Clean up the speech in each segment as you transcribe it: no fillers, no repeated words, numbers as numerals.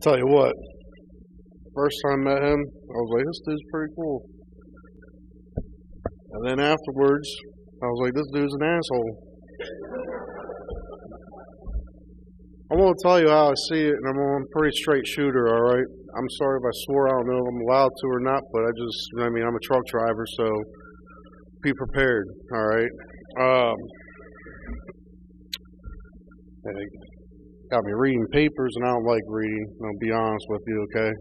Tell you what, first time I met him, I was like, this dude's pretty cool. And then afterwards, I was like, this dude's an asshole. I won't tell you how I see it, and I'm a pretty straight shooter, alright? I'm sorry if I swore, I don't know if I'm allowed to or not, but I'm a truck driver, so be prepared, alright? Got me reading papers, and I don't like reading, I'll be honest with you, okay?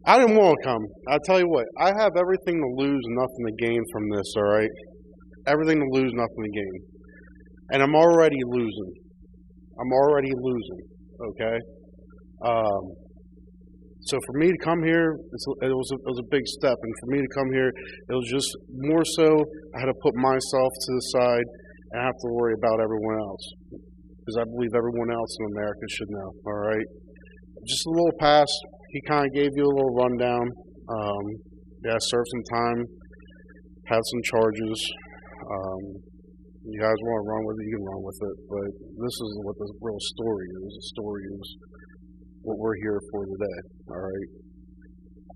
I didn't want to come. I'll tell you what, I have everything to lose and nothing to gain from this, alright? Everything to lose, nothing to gain. And I'm already losing. Okay? So for me to come here, it was a big step. And for me to come here, it was just more so I had to put myself to the side and have to worry about everyone else. Because I believe everyone else in America should know, alright? Just a little past, he kind of gave you a little rundown. Served some time, had some charges. You guys want to run with it, you can run with it. But this is what the real story is. The story is what we're here for today, alright?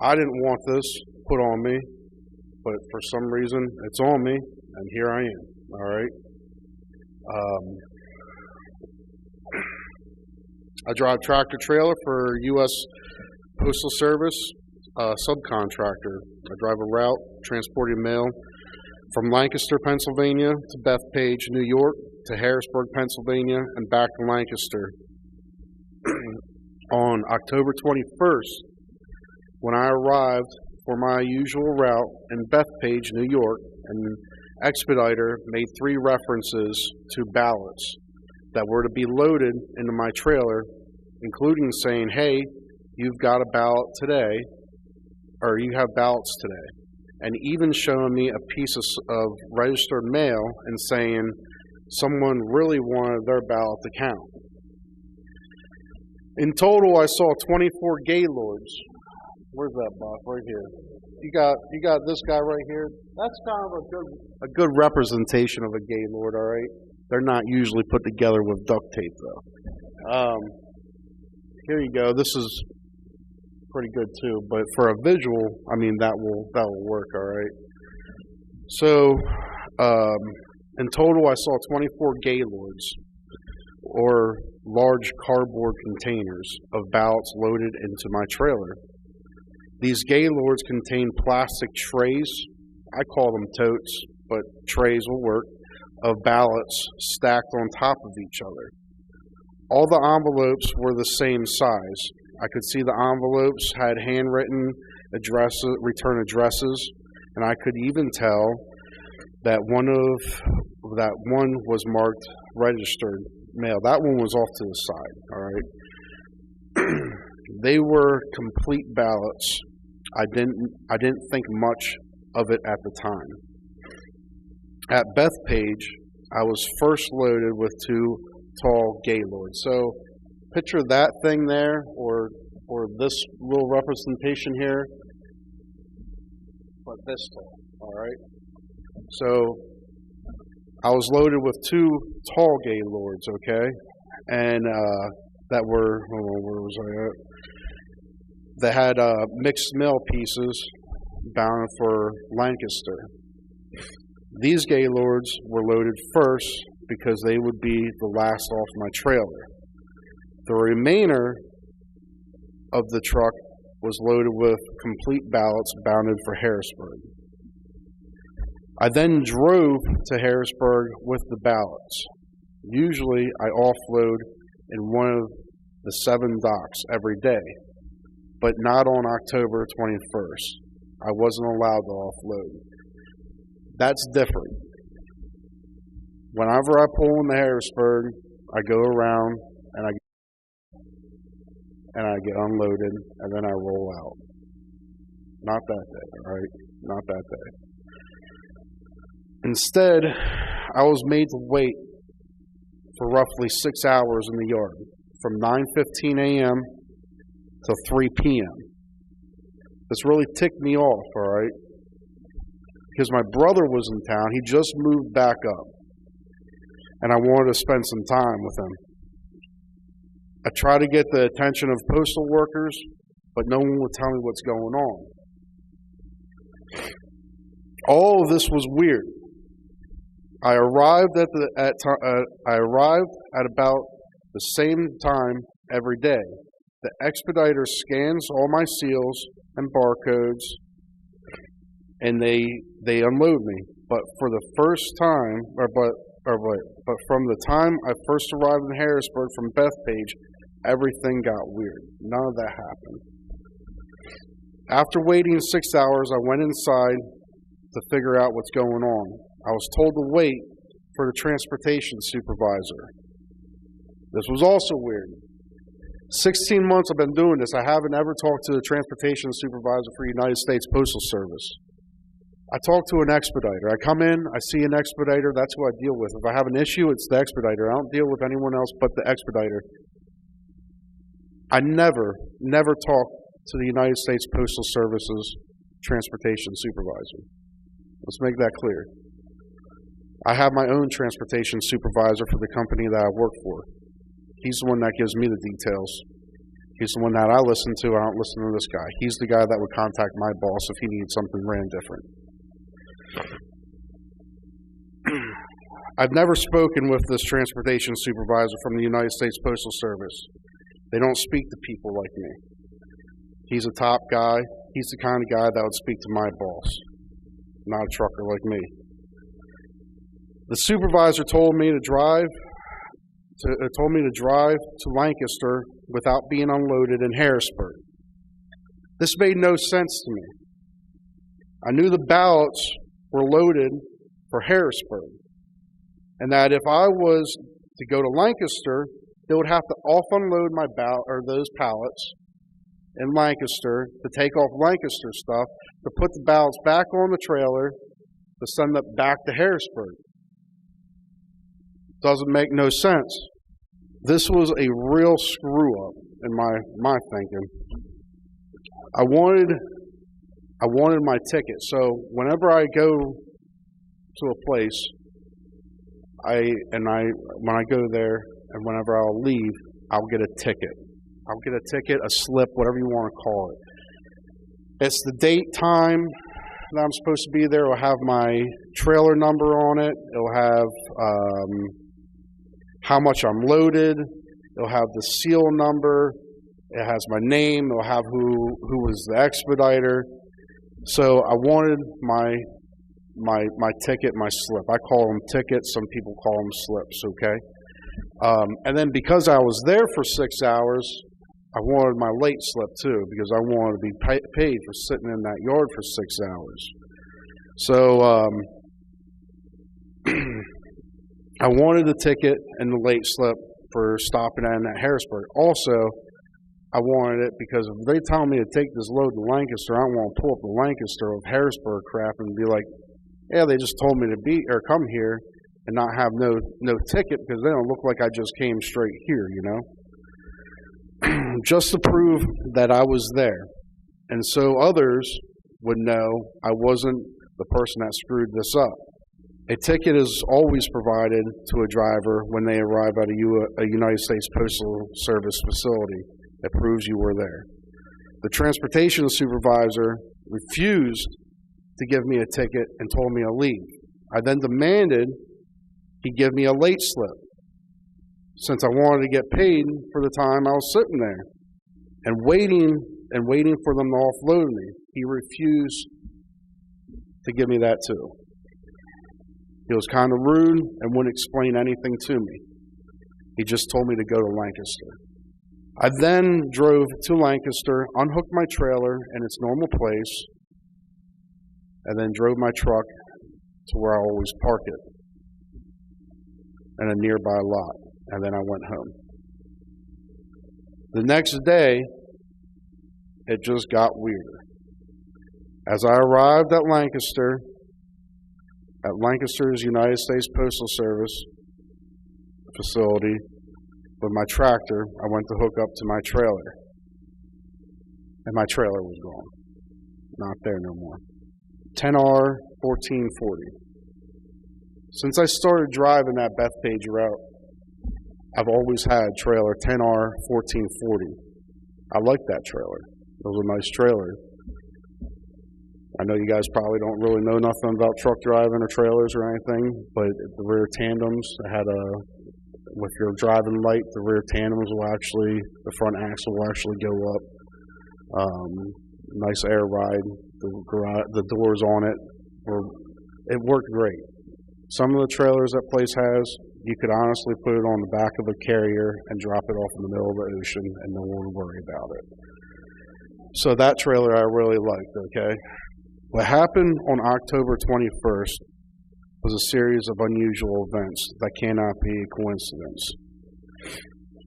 I didn't want this put on me, but for some reason, it's on me, and here I am, alright? I drive tractor trailer for U.S. Postal Service, subcontractor. I drive a route transporting mail from Lancaster, Pennsylvania to Bethpage, New York to Harrisburg, Pennsylvania, and back to Lancaster. On October 21st, when I arrived for my usual route in Bethpage, New York, an expediter made 3 references to ballots that were to be loaded into my trailer, including saying, hey, you've got a ballot today, or you have ballots today, and even showing me a piece of registered mail and saying someone really wanted their ballot to count. In total, I saw 24 gaylords. Where's that box? Right here. You got this guy right here. That's kind of a good representation of a gaylord, all right? They're not usually put together with duct tape, though. Here you go. This is pretty good too, but for a visual, I mean that will work, all right. So, in total, I saw 24 gaylords, or large cardboard containers of ballots loaded into my trailer. These gaylords contain plastic trays. I call them totes, but trays will work, of ballots stacked on top of each other. All the envelopes were the same size. I could see the envelopes had handwritten addresses, return addresses, and I could even tell that one was marked registered mail. That one was off to the side, all right? They were complete ballots. I didn't think much of it at the time. At Bethpage, I was first loaded with 2 tall gaylords. So picture that thing there, or this little representation here, but this tall, all right? So I was loaded with 2 tall gaylords, okay? And that were, where was I at? That had mixed mail pieces bound for Lancaster. These gaylords were loaded first because they would be the last off my trailer. The remainder of the truck was loaded with complete ballots bounded for Harrisburg. I then drove to Harrisburg with the ballots. Usually I offload in one of the 7 docks every day, but not on October 21st. I wasn't allowed to offload. That's different. Whenever I pull into Harrisburg, I go around and I get unloaded, and then I roll out. Not that day, all right? Not that day. Instead, I was made to wait for roughly 6 hours in the yard, from 9:15 a.m. to 3 p.m. This really ticked me off, all right? Because my brother was in town. He just moved back up, and I wanted to spend some time with him. I try to get the attention of postal workers, but no one would tell me what's going on. All of this was weird. I arrived at about the same time every day. The expediter scans all my seals and barcodes, and they unload me. But for the first time, but from the time I first arrived in Harrisburg from Bethpage, everything got weird. None of that happened. After waiting 6 hours, I went inside to figure out what's going on. I was told to wait for the transportation supervisor. This was also weird. 16 months I've been doing this. I haven't ever talked to the transportation supervisor for United States Postal Service. I talk to an expediter. I come in, I see an expediter, that's who I deal with. If I have an issue, it's the expediter. I don't deal with anyone else but the expediter. I never talk to the United States Postal Service's transportation supervisor. Let's make that clear. I have my own transportation supervisor for the company that I work for. He's the one that gives me the details. He's the one that I listen to. I don't listen to this guy. He's the guy that would contact my boss if he needs something ran different. I've never spoken with this transportation supervisor from the United States Postal Service. They don't speak to people like me. He's a top guy. He's the kind of guy that would speak to my boss, not a trucker like me. The supervisor told me to drive to Lancaster without being unloaded in Harrisburg. This made no sense to me. I knew the ballots were loaded for Harrisburg, and that if I was to go to Lancaster, they would have to off-unload my those pallets in Lancaster to take off Lancaster stuff, to put the ballots back on the trailer, to send it back to Harrisburg. Doesn't make no sense. This was a real screw-up in my thinking. I wanted my ticket, so whenever I go to a place, when I go there and whenever I'll leave, I'll get a ticket. I'll get a ticket, a slip, whatever you want to call it. It's the date, time that I'm supposed to be there. It'll have my trailer number on it. It'll have how much I'm loaded. It'll have the seal number. It has my name. It'll have who was the expediter. So I wanted my ticket, my slip. I call them tickets. Some people call them slips, okay? And then because I was there for 6 hours, I wanted my late slip too, because I wanted to be paid for sitting in that yard for 6 hours. So I wanted the ticket and the late slip for stopping in at Harrisburg. Also, I wanted it because if they tell me to take this load to Lancaster, I don't want to pull up the Lancaster of Harrisburg crap and be like, yeah, they just told me to come here and not have no ticket, because they don't look like I just came straight here, you know? Just to prove that I was there. And so others would know I wasn't the person that screwed this up. A ticket is always provided to a driver when they arrive at a United States Postal Service facility. It proves you were there. The transportation supervisor refused to give me a ticket and told me to leave. I then demanded he give me a late slip, since I wanted to get paid for the time I was sitting there and waiting for them to offload me. He refused to give me that too. He was kind of rude and wouldn't explain anything to me. He just told me to go to Lancaster. I then drove to Lancaster, unhooked my trailer in its normal place, and then drove my truck to where I always park it in a nearby lot, and then I went home. The next day, it just got weirder. As I arrived at Lancaster's United States Postal Service facility with my tractor, I went to hook up to my trailer, and my trailer was gone. Not there no more. 10R 1440. Since I started driving that Bethpage route, I've always had trailer 10R 1440. I like that trailer. It was a nice trailer. I know you guys probably don't really know nothing about truck driving or trailers or anything, but the rear tandems had with your driving light, the rear tandems will actually, the front axle will actually go up. Nice air ride. The doors on it it worked great. Some of the trailers that place has, you could honestly put it on the back of a carrier and drop it off in the middle of the ocean and no one would worry about it. So that trailer I really liked, okay? What happened on October 21st was a series of unusual events that cannot be a coincidence.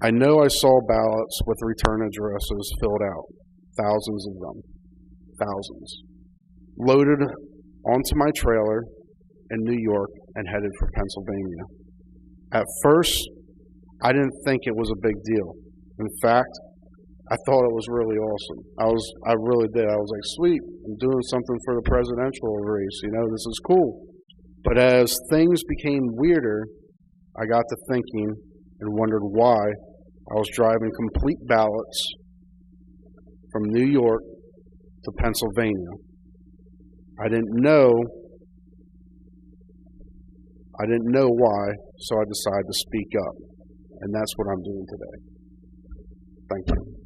I know I saw ballots with return addresses filled out, thousands of them, thousands, loaded onto my trailer in New York and headed for Pennsylvania. At first, I didn't think it was a big deal. In fact, I thought it was really awesome. I really did. I was like, sweet, I'm doing something for the presidential race, this is cool. But as things became weirder, I got to thinking and wondered why I was driving complete ballots from New York to Pennsylvania. I didn't know why, so I decided to speak up. And that's what I'm doing today. Thank you.